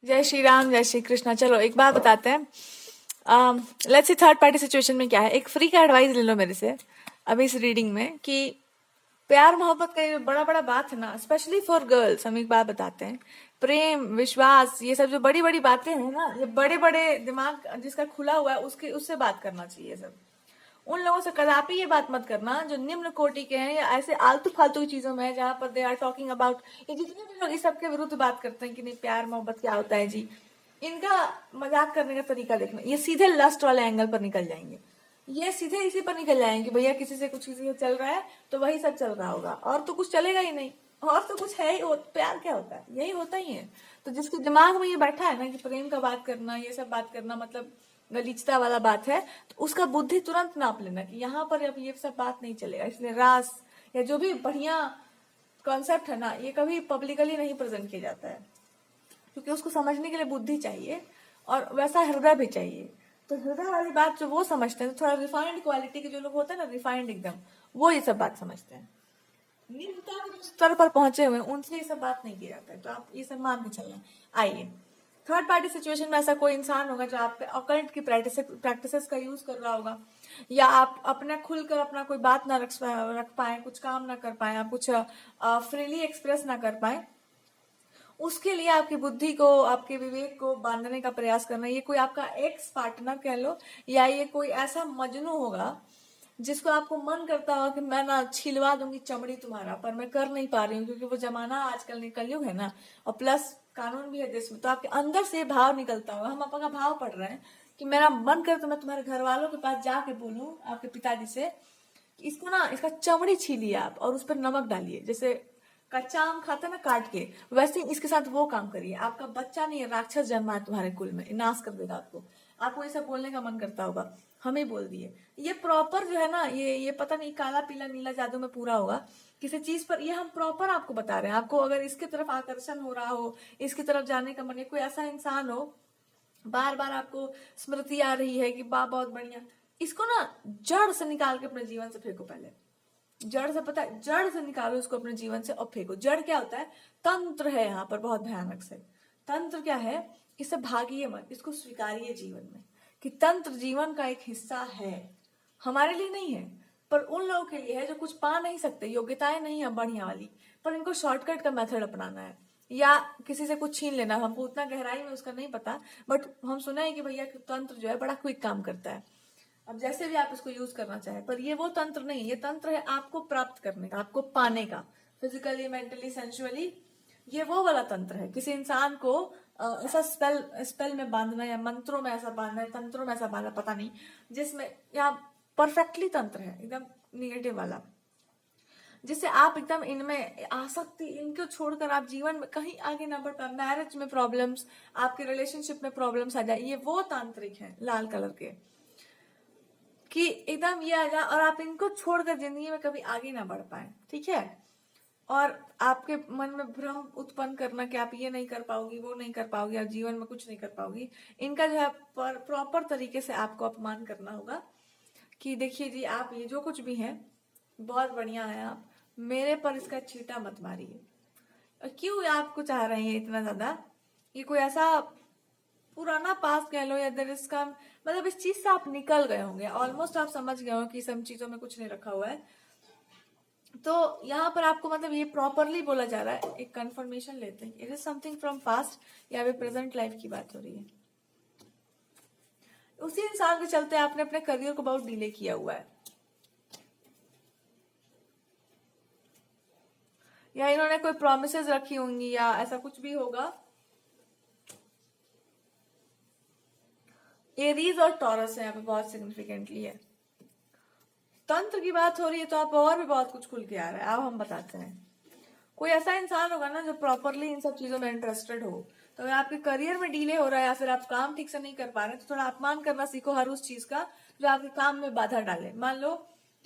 जय श्री राम, जय श्री कृष्णा। चलो एक बात बताते हैं। Let's see third party situation में क्या है। एक फ्री का एडवाइस ले लो मेरे से अभी इस रीडिंग में कि प्यार मोहब्बत का ये बड़ा बड़ा बात है ना, स्पेशली फॉर गर्ल्स। हम एक बात बताते हैं, प्रेम विश्वास ये सब जो बड़ी बड़ी बातें हैं ना, ये बड़े बड़े दिमाग जिसका खुला हुआ है उसके उससे बात करना चाहिए। सब उन लोगों से कदापि ये बात मत करना जो निम्न कोटि के हैं या ऐसे आलतू फालतू की चीजों में है, जहां पर दे आर टॉकिंग अबाउट, ये जितने भी लोग इस सब के विरुद्ध बात करते हैं कि नहीं प्यार मोहब्बत क्या होता है जी, इनका मजाक करने का तरीका देखना। ये सीधे लस्ट वाले एंगल पर निकल जाएंगे, ये सीधे इसी पर निकल जाएंगे, भैया किसी से कुछ किसी से चल रहा है तो वही सब चल रहा होगा, और तो कुछ चलेगा ही नहीं, और तो कुछ है ही। प्यार क्या होता है, यही होता ही है। तो जिसके दिमाग में ये बैठा है ना कि प्रेम का बात करना, ये सब बात करना मतलब गलीचता वाला बात है, तो उसका बुद्धि तुरंत नाप लेना कि यहाँ पर अब ये सब बात नहीं चलेगा। इसलिए रास या जो भी बढ़िया कॉन्सेप्ट है ना, ये कभी पब्लिकली नहीं प्रेजेंट किया जाता है, क्योंकि उसको समझने के लिए बुद्धि चाहिए और वैसा हृदय भी चाहिए। तो हृदय वाली बात जो वो समझते हैं, तो थोड़ा रिफाइंड क्वालिटी के जो लोग होते हैं ना, रिफाइंड एकदम, वो ये सब बात समझते हैं। निम्नता के स्तर पर पहुंचे हुए उनसे ये सब बात नहीं की जाता है, तो आप ये सब मान के चलना। आइए, थर्ड पार्टी सिचुएशन में ऐसा कोई इंसान होगा जो आप पे ऑकल्ट की प्रैक्टिसेस का यूज कर रहा होगा, या आप अपना खुलकर अपना कोई बात ना रख पाए, कुछ काम ना कर पाए, आप कुछ फ्रीली एक्सप्रेस ना कर पाए। उसके लिए आपकी बुद्धि को, आपके विवेक को बांधने का प्रयास करना। ये कोई आपका एक्स पार्टनर कह लो, या ये कोई ऐसा मजनू होगा जिसको आपको मन करता होगा कि मैं ना छिलवा दूंगी चमड़ी तुम्हारा, पर मैं कर नहीं पा रही हूँ क्योंकि वो जमाना आजकल कलयुग है ना, और प्लस कानून भी है देश में। तो आपके अंदर से भाव निकलता होगा, हम आपका भाव पढ़ रहे हैं कि मेरा मन करे तो मैं तुम्हारे घर वालों के पास जाके बोलूं, आपके पिताजी से, कि इसको ना, इसका चमड़ी छीलिए आप और उस पर नमक डालिए, जैसे कच्चा आम खाता ना काट के, वैसे ही इसके साथ वो काम करिए। आपका बच्चा नहीं है, राक्षस जन्मा है तुम्हारे कुल में, नाश कर देगा आपको। आपको ये सब बोलने का मन करता होगा, हमें बोल दिए। ये प्रॉपर जो है ना, ये पता नहीं काला पीला नीला जादू में पूरा होगा किसी चीज पर, ये हम प्रॉपर आपको बता रहे हैं। आपको अगर इसके तरफ आकर्षण हो रहा हो, इसकी तरफ जाने का मन, कोई ऐसा इंसान हो, बार बार आपको स्मृति आ रही है कि वाह बहुत बढ़िया, इसको ना जड़ से निकाल के अपने जीवन से फेंको। पहले जड़ से, पता है, जड़ से निकालो इसको अपने जीवन से और फेंको। जड़ क्या होता है? तंत्र है यहाँ पर, बहुत भयानक से। तंत्र क्या है? इससे भागिए मत, इसको स्वीकारिए जीवन में कि तंत्र जीवन का एक हिस्सा है। हमारे लिए नहीं है, पर उन लोगों के लिए है जो कुछ पा नहीं सकते, योग्यताएं नहीं है बढ़िया वाली, पर इनको शॉर्टकट का मेथड अपनाना है, या किसी से कुछ छीन लेना। हमको उतना गहराई में उसका नहीं पता, बट हम सुना है कि भैया तंत्र जो है बड़ा क्विक काम करता है। अब जैसे भी आप इसको यूज करना चाहे, पर ये वो तंत्र नहीं है। ये तंत्र है आपको प्राप्त करने का, आपको पाने का, फिजिकली, मेंटली, सेंसुअली। ये वो वाला तंत्र है। किसी इंसान को ऐसा स्पेल में बांधना, या मंत्रों में ऐसा बांधना है, तंत्रों में ऐसा बांधना, पता नहीं, जिसमें यहाँ परफेक्टली तंत्र है एकदम निगेटिव वाला, जिससे आप एकदम इनमें आसक्ति, इनको छोड़कर आप जीवन में कहीं आगे ना बढ़ पाए। मैरिज में प्रॉब्लम्स, आपके रिलेशनशिप में प्रॉब्लम्स आ जाए, ये वो तांत्रिक है लाल कलर के, कि एकदम ये आ जाए और आप इनको छोड़कर जिंदगी में कभी आगे ना बढ़ पाए। ठीक है? और आपके मन में भ्रम उत्पन्न करना कि आप ये नहीं कर पाओगी, वो नहीं कर पाओगी, आप जीवन में कुछ नहीं कर पाओगी, इनका जो है प्रॉपर तरीके से आपको अपमान करना होगा कि देखिए जी, आप ये जो कुछ भी हैं बहुत बढ़िया है, आप मेरे पर इसका छींटा मत मारिए। और क्यों आपको चाह रहे हैं इतना ज्यादा? ये कोई ऐसा पुराना पास कह लो, या देर इसका मतलब इस चीज से आप निकल गए होंगे, ऑलमोस्ट आप समझ गए हो कि सब चीजों में कुछ नहीं रखा हुआ है। तो यहाँ पर आपको मतलब ये प्रॉपरली बोला जा रहा है, एक कंफर्मेशन लेते हैं, it is something from past या फिर प्रेजेंट लाइफ की बात हो रही है। उसी इंसान के चलते आपने अपने करियर को बहुत डिले किया हुआ है, या इन्होंने कोई प्रोमिसेस रखी होंगी, या ऐसा कुछ भी होगा। एरीज और टॉरस है यहाँ पे बहुत सिग्निफिकेंटली है। तंत्र की बात हो रही है तो आप और भी बहुत कुछ खुल के आ रहा है। अब हम बताते हैं, कोई ऐसा इंसान होगा ना जो प्रॉपरली इन सब चीजों में इंटरेस्टेड हो। तो अगर आपके करियर में डिले हो रहा है, या फिर आप काम ठीक से नहीं कर पा रहे, तो थोड़ा अपमान करना सीखो हर उस चीज का जो आपके काम में बाधा डाले। मान लो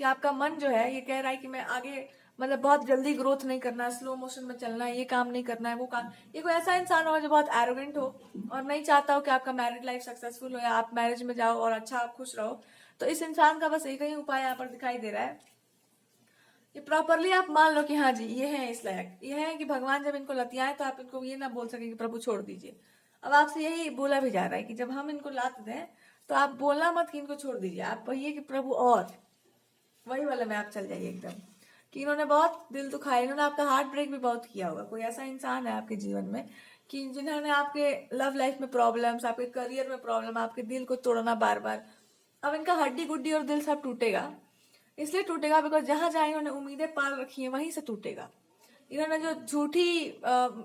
कि आपका मन जो है ये कह रहा है कि मैं आगे मतलब बहुत जल्दी ग्रोथ नहीं करना है, स्लो मोशन में चलना है, ये काम नहीं करना है, वो काम। ये कोई ऐसा इंसान होगा जो बहुत एरोगेंट हो और नहीं चाहता हो कि आपका मैरिड लाइफ सक्सेसफुल हो, या आप मैरिज में जाओ और अच्छा आप खुश रहो। तो इस इंसान का बस एक ही उपाय यहाँ पर दिखाई दे रहा है, ये प्रॉपरली आप मान लो कि हाँ जी ये है इस लायक, ये है कि भगवान जब इनको लतियाए तो आप इनको ये ना बोल सके कि प्रभु छोड़ दीजिए। अब आपसे यही बोला भी जा रहा है कि जब हम इनको लात दें तो आप बोलना मत कि इनको छोड़ दीजिए, आप कहिए कि प्रभु और वही वाला में आप चल जाइए एकदम, कि इन्होंने बहुत दिल दुखाया, इन्होंने आपका हार्ट ब्रेक भी बहुत किया होगा। कोई ऐसा इंसान है आपके जीवन में कि जिन्होंने आपके लव लाइफ में प्रॉब्लम्स, आपके करियर में प्रॉब्लम, आपके दिल को तोड़ना बार बार। अब इनका हड्डी गुड्डी और दिल सब टूटेगा, इसलिए टूटेगा बिकॉज जहां जहां इन्होंने उम्मीदें पाल रखी है वहीं से टूटेगा। इन्होंने जो झूठी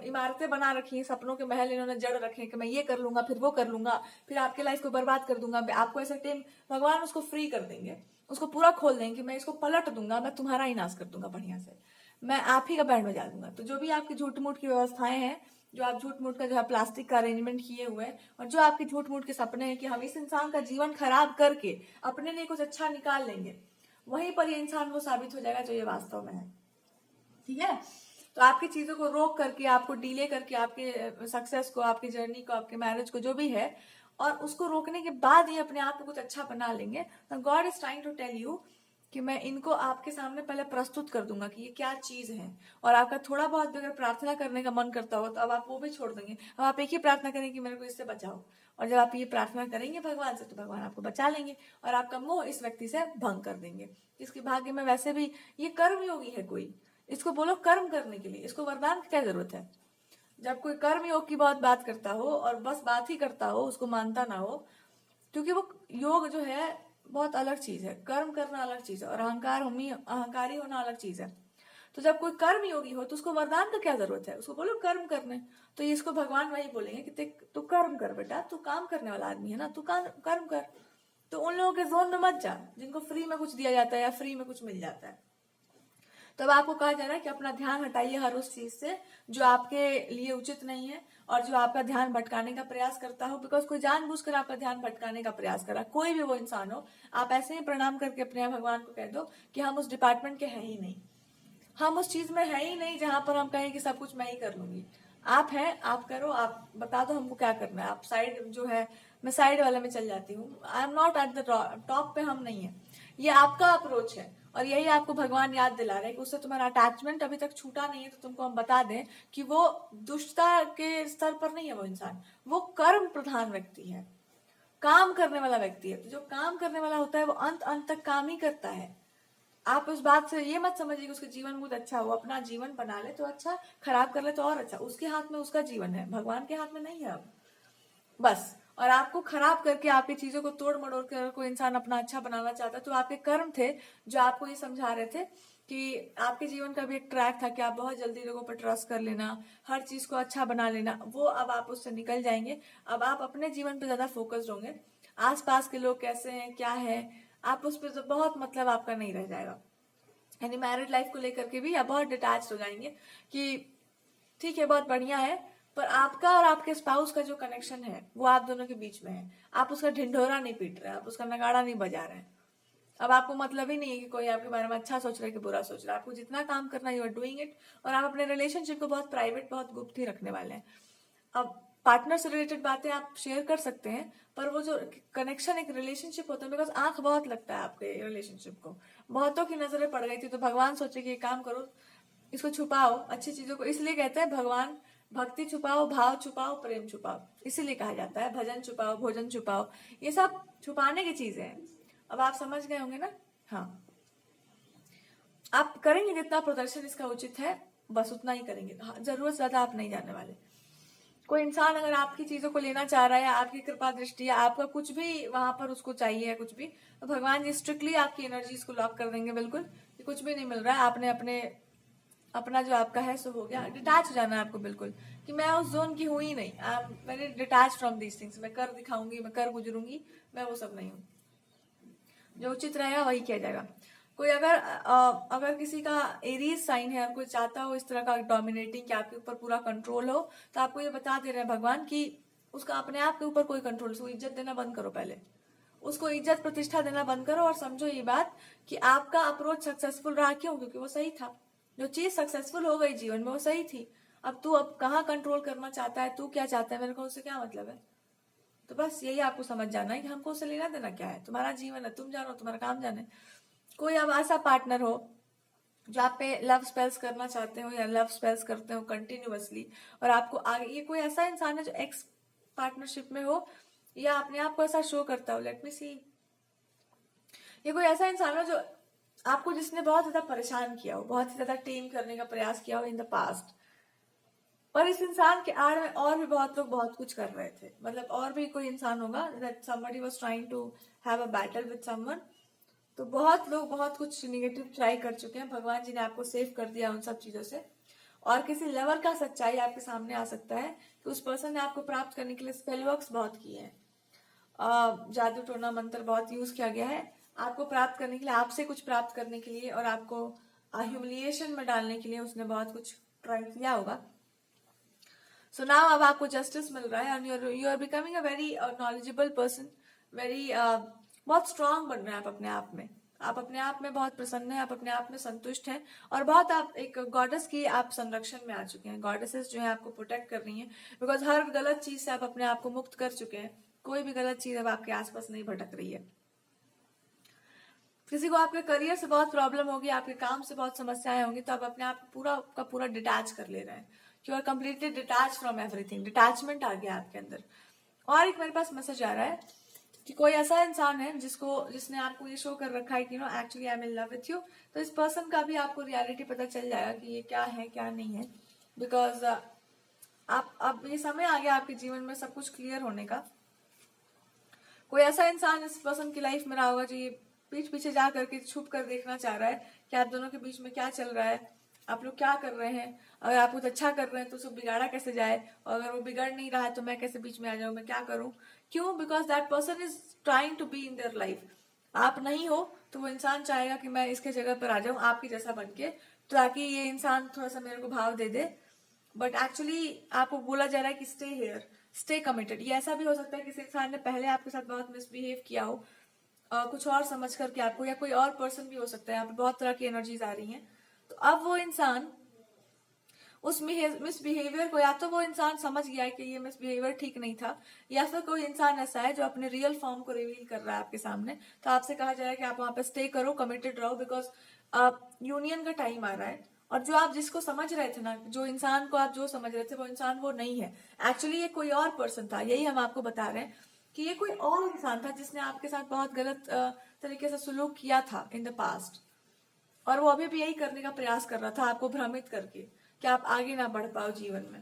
इमारतें बना रखी हैं, सपनों के महल इन्होंने जड़ रखे हैं कि मैं ये कर लूंगा, फिर वो कर लूंगा, फिर आपके लाइफ को बर्बाद कर दूंगा। आपको ऐसा टाइम भगवान उसको फ्री कर देंगे, उसको पूरा खोल देंगे कि मैं इसको पलट दूंगा, मैं तुम्हारा ही नाश कर दूंगा बढ़िया से, मैं आप ही का बैंड बजा दूंगा। तो जो भी आपकी झूठ मूठ की व्यवस्थाएं हैं, जो आप झूठ मूठ का जो है प्लास्टिक का अरेंजमेंट किए हुए हैं, और जो आपके झूठ मूठ के सपने हैं कि हम इस इंसान का जीवन खराब करके अपने लिए कुछ अच्छा निकाल लेंगे, वहीं पर ये इंसान वो साबित हो जाएगा जो ये वास्तव में है। ठीक है, तो आपकी चीजों को रोक करके, आपको डिले करके, आपके सक्सेस को, आपकी जर्नी को, आपके मैरिज को, जो भी है, और उसको रोकने के बाद ही अपने आप को कुछ अच्छा बना लेंगे। तो God is trying to tell you कि मैं इनको आपके सामने पहले प्रस्तुत कर दूंगा कि ये क्या चीज है। और आपका थोड़ा बहुत भी अगर प्रार्थना करने का मन करता हो तो अब आप वो भी छोड़ देंगे, अब आप एक ही प्रार्थना करेंगे कि मेरे को इससे बचाओ। और जब आप ये प्रार्थना करेंगे भगवान से तो भगवान आपको बचा लेंगे और आपका मोह इस व्यक्ति से भंग कर देंगे। इसके भाग्य में वैसे भी ये कर्म योगी है कोई, इसको बोलो कर्म करने के लिए, इसको वरदान की क्या जरूरत है। जब कोई कर्म योग की बहुत बात करता हो और बस बात ही करता हो, उसको मानता ना हो, क्योंकि वो योग जो है बहुत अलग चीज है, कर्म करना अलग चीज है, और अहंकारी होना अलग चीज है। तो जब कोई कर्म योगी हो तो उसको वरदान का क्या जरूरत है, उसको बोलो कर्म करने। तो ये इसको भगवान वही बोलेंगे कि तू कर्म कर बेटा, तू काम करने वाला आदमी है ना, तू कर्म कर। तो उन लोगों के जोन में मत जा जिनको फ्री में कुछ दिया जाता है या फ्री में कुछ मिल जाता है। तब आपको कहा जा रहा है कि अपना ध्यान हटाइए हर उस चीज से जो आपके लिए उचित नहीं है और जो आपका ध्यान भटकाने का प्रयास करता हो। बिकॉज कोई जानबूझकर आपका ध्यान भटकाने का प्रयास कर रहा है, कोई भी वो इंसान हो, आप ऐसे ही प्रणाम करके अपने भगवान को कह दो कि हम उस डिपार्टमेंट के हैं ही नहीं, हम उस चीज में है ही नहीं जहां पर हम कहें कि सब कुछ मैं ही कर लूंगी। आप हैं, आप करो, आप बता दो हमको क्या करना है। आप साइड जो है, मैं साइड वाले में चल जाती हूँ, I am not at the top पे, हम नहीं है। ये आपका अप्रोच है और यही आपको भगवान याद दिला रहे हैं कि उससे तुम्हारा अटैचमेंट अभी तक छूटा नहीं है। तो तुमको हम बता दें कि वो दुष्टता के स्तर पर नहीं है, वो इंसान, वो कर्म प्रधान व्यक्ति है, काम करने वाला व्यक्ति है। तो जो काम करने वाला होता है वो अंत अंत तक काम ही करता है। आप उस बात से ये मत समझिए कि उसका जीवन बहुत अच्छा हो, अपना जीवन बना ले तो अच्छा, खराब कर ले तो और अच्छा, उसके हाथ में उसका जीवन है, भगवान के हाथ में नहीं है अब बस। और आपको खराब करके, आपकी चीजों को तोड़ मड़ोड़ कर कोई इंसान अपना अच्छा बनाना चाहता है तो आपके कर्म थे जो आपको ये समझा रहे थे कि आपके जीवन का भी एक ट्रैक था कि आप बहुत जल्दी लोगों पर ट्रस्ट कर लेना, हर चीज को अच्छा बना लेना, वो अब आप उससे निकल जाएंगे। अब आप अपने जीवन पे ज्यादा फोकस्ड होंगे, आसपास के लोग कैसे हैं क्या है आप उस पर तो बहुत मतलब आपका नहीं रह जाएगा। यानी मैरिड लाइफ को लेकर के भी आप बहुत डिटैच हो जाएंगे कि ठीक है बहुत बढ़िया है, पर आपका और आपके स्पाउस का जो कनेक्शन है वो आप दोनों के बीच में है। आप उसका ढिंढोरा नहीं पीट रहे, आप उसका नगाड़ा नहीं बजा रहे हैं। अब आपको मतलब ही नहीं है कि कोई आपके बारे में अच्छा सोच रहा है कि बुरा सोच रहा है। आपको जितना काम करना है यू आर डूइंग इट, और आप अपने रिलेशनशिप को बहुत प्राइवेट, बहुत गुप्त ही रखने वाले हैं। अब पार्टनर से रिलेटेड बातें आप शेयर कर सकते हैं, पर वो जो कनेक्शन एक रिलेशनशिप होता है, बिकॉज आंख बहुत लगता है आपके रिलेशनशिप को, बहुतों की नजरें पड़ गई थी तो भगवान सोचे कि ये काम करो, इसको छुपाओ, अच्छी चीजों को। इसलिए कहते हैं भगवान, भक्ति छुपाओ, भाव छुपाओ, प्रेम छुपाओ, इसीलिए कहा जाता है भजन छुपाओ, भोजन छुपाओ, ये सब छुपाने की चीजें हैं। अब आप समझ गए होंगे ना। हाँ, आप करेंगे जितना प्रदर्शन इसका उचित है बस उतना ही करेंगे, हाँ, जरूरत ज्यादा आप नहीं जाने वाले। कोई इंसान अगर आपकी चीजों को लेना चाह रहा है, आपकी कृपा दृष्टि या आपका कुछ भी वहां पर उसको चाहिए है कुछ भी, तो भगवान जी स्ट्रिक्टली आपकी एनर्जीज को लॉक कर देंगे बिल्कुल कि कुछ भी नहीं मिल रहा है, आपने अपने अपना जो आपका है सो हो गया। डिटैच हो जाना है आपको बिल्कुल कि मैं उस जोन की हूं ही नहीं, मैंने डिटैच फ्रॉम दीज थिंग्स, मैं कर दिखाऊंगी, मैं कर गुजरूंगी, मैं वो सब नहीं हूँ। जो उचित रहेगा वही किया जाएगा। कोई अगर किसी का एरीज साइन है और कोई चाहता हो इस तरह का डोमिनेटिंग कि आपके ऊपर पूरा कंट्रोल हो, तो आपको ये बता दे रहे हैं भगवान कि उसका अपने आप के ऊपर कोई कंट्रोल, उसको इज्जत देना बंद करो, पहले उसको इज्जत प्रतिष्ठा देना बंद करो और समझो ये बात कि आपका अप्रोच सक्सेसफुल रहा। क्यों? क्योंकि वो सही था, जो चीज सक्सेसफुल हो गई जीवन में वो सही थी। अब तू अब कहाँ कंट्रोल करना चाहता है, तू क्या चाहता है, मेरे को उससे क्या मतलब है। तो बस यही आपको समझ जाना है कि हमको उससे लेना देना क्या है, तुम्हारा जीवन है, तुम जानो, तुम्हारा काम जाने। कोई अब ऐसा पार्टनर हो जो आप पे लव स्पेल्स करना चाहते हो या लव स्पेल्स करते हो कंटिन्यूअसली, और आपको आगे, ये कोई ऐसा इंसान है जो पार्टनरशिप में हो या अपने आप को ऐसा शो करता हो। लेट मी सी, ये कोई ऐसा इंसान हो जो आपको, जिसने बहुत ज्यादा परेशान किया हो, बहुत ही ज्यादा टेम करने का प्रयास किया हो इन द पास्ट, पर इस इंसान के आड़ में और भी बहुत लोग बहुत कुछ कर रहे थे। मतलब और भी कोई इंसान होगा that somebody was trying to have a battle with someone। तो बहुत लोग बहुत कुछ निगेटिव ट्राई कर चुके हैं, भगवान जी ने आपको सेव कर दिया उन सब चीजों से। और किसी लवर का सच्चाई आपके सामने आ सकता है कि उस पर्सन ने आपको प्राप्त करने के लिए स्पेल वर्क्स बहुत किए हैं, जादू टोना मंत्र बहुत यूज किया गया है आपको प्राप्त करने के लिए, आपसे कुछ प्राप्त करने के लिए, और आपको ह्यूमिलिएशन में डालने के लिए उसने बहुत कुछ ट्राई किया होगा। सो नाउ अब आपको जस्टिस मिल रहा है and you are becoming a very knowledgeable person, very बहुत स्ट्रांग बन रहे हैं आप अपने आप में। आप अपने आप में बहुत प्रसन्न हैं, आप अपने आप में संतुष्ट हैं, और बहुत आप एक गॉडेस की आप संरक्षण में आ चुके हैं। गॉडेसेस जो है आपको प्रोटेक्ट कर रही हैं, बिकॉज हर गलत चीज से आप अपने आप को मुक्त कर चुके हैं। कोई भी गलत चीज अब आपके आसपास नहीं भटक रही है। किसी को आपके करियर से बहुत प्रॉब्लम होगी, आपके काम से बहुत समस्याएं होंगी, तो आप अपने आप को पूरा का पूरा डिटैच कर ले रहे हैं। You are completely detach from everything, detachment आ गया आपके अंदर। और एक मेरे पास मैसेज आ रहा है कि कोई ऐसा इंसान है जिसने आपको ये शो कर रखा है कि no actually I am in love with you. तो इस पर्सन का भी आपको रियलिटी पता चल जाएगा कि ये क्या है क्या नहीं है, बिकॉज आप अब ये समय आ गया आपके जीवन में सब कुछ क्लियर होने का। कोई ऐसा इंसान इस पर्सन की लाइफ में रहा होगा जो ये पीठ पीछे जा करके छुप कर देखना चाह रहा है कि आप दोनों के बीच में क्या चल रहा है, आप लोग क्या कर रहे हैं। अगर आप कुछ अच्छा कर रहे हैं तो उसको बिगाड़ा कैसे जाए, और अगर वो बिगड़ नहीं रहा है तो मैं कैसे बीच में आ जाऊं, मैं क्या करूं। क्यों? Because that person is trying to be in their life. आप नहीं हो तो वो इंसान चाहेगा कि मैं इसके जगह पर आ जाऊं आपकी जैसा बन के, ताकि ये इंसान थोड़ा सा मेरे को भाव दे दे। बट एक्चुअली आपको बोला जा रहा है कि स्टे हेयर, स्टे कमिटेड। ये ऐसा भी हो सकता है कि किसी इंसान ने पहले आपके साथ बहुत मिसबिहेव किया हो, कुछ और समझ करके आपको, या कोई और पर्सन भी हो सकता है। यहाँ पे बहुत तरह की एनर्जीज आ रही हैं। तो अब वो इंसान उस मिसबिहेवियर को, या तो वो इंसान समझ गया है कि ये मिसबिहेवियर ठीक नहीं था, या फिर कोई इंसान ऐसा है जो अपने रियल फॉर्म को रिवील कर रहा है आपके सामने। तो आपसे कहा जा रहा है कि आप वहां पे स्टे करो, कमिटेड रहो, बिकॉज यूनियन का टाइम आ रहा है। और जो आप जिसको समझ रहे थे ना, जो इंसान को आप जो समझ रहे थे वो इंसान वो नहीं है। एक्चुअली ये कोई और पर्सन था। यही हम आपको बता रहे हैं कि ये कोई और इंसान था जिसने आपके साथ बहुत गलत तरीके से सुलूक किया था इन द पास्ट, और वो अभी भी यही करने का प्रयास कर रहा था आपको भ्रमित करके कि आप आगे ना बढ़ पाओ जीवन में।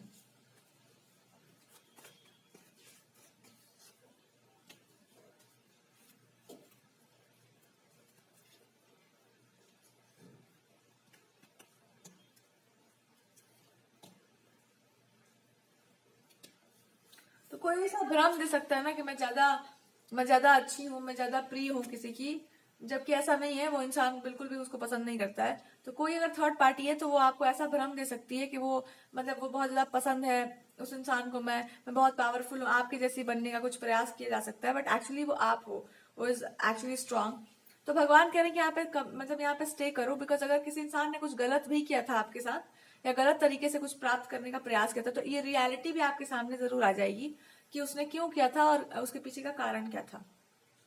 तो कोई ऐसा भ्रम दे सकता है ना कि मैं ज्यादा अच्छी हूँ, मैं ज्यादा प्रिय हूँ किसी की, जबकि ऐसा नहीं है। वो इंसान बिल्कुल भी उसको पसंद नहीं करता है। तो कोई अगर थर्ड पार्टी है तो वो आपको ऐसा भ्रम दे सकती है कि वो, मतलब वो बहुत ज्यादा पसंद है उस इंसान को, मैं बहुत पावरफुल हूँ, आपके जैसी बनने का कुछ प्रयास किया जा सकता है, बट एक्चुअली वो आप हो, वो इज एक्चुअली स्ट्रांग। तो भगवान कह रहे हैं कि यहाँ पे मतलब यहाँ पे स्टे करो, बिकॉज अगर किसी इंसान ने कुछ गलत भी किया था आपके साथ, या गलत तरीके से कुछ प्राप्त करने का प्रयास किया था, तो ये रियलिटी भी आपके सामने जरूर आ जाएगी कि उसने क्यों किया था और उसके पीछे का कारण क्या था।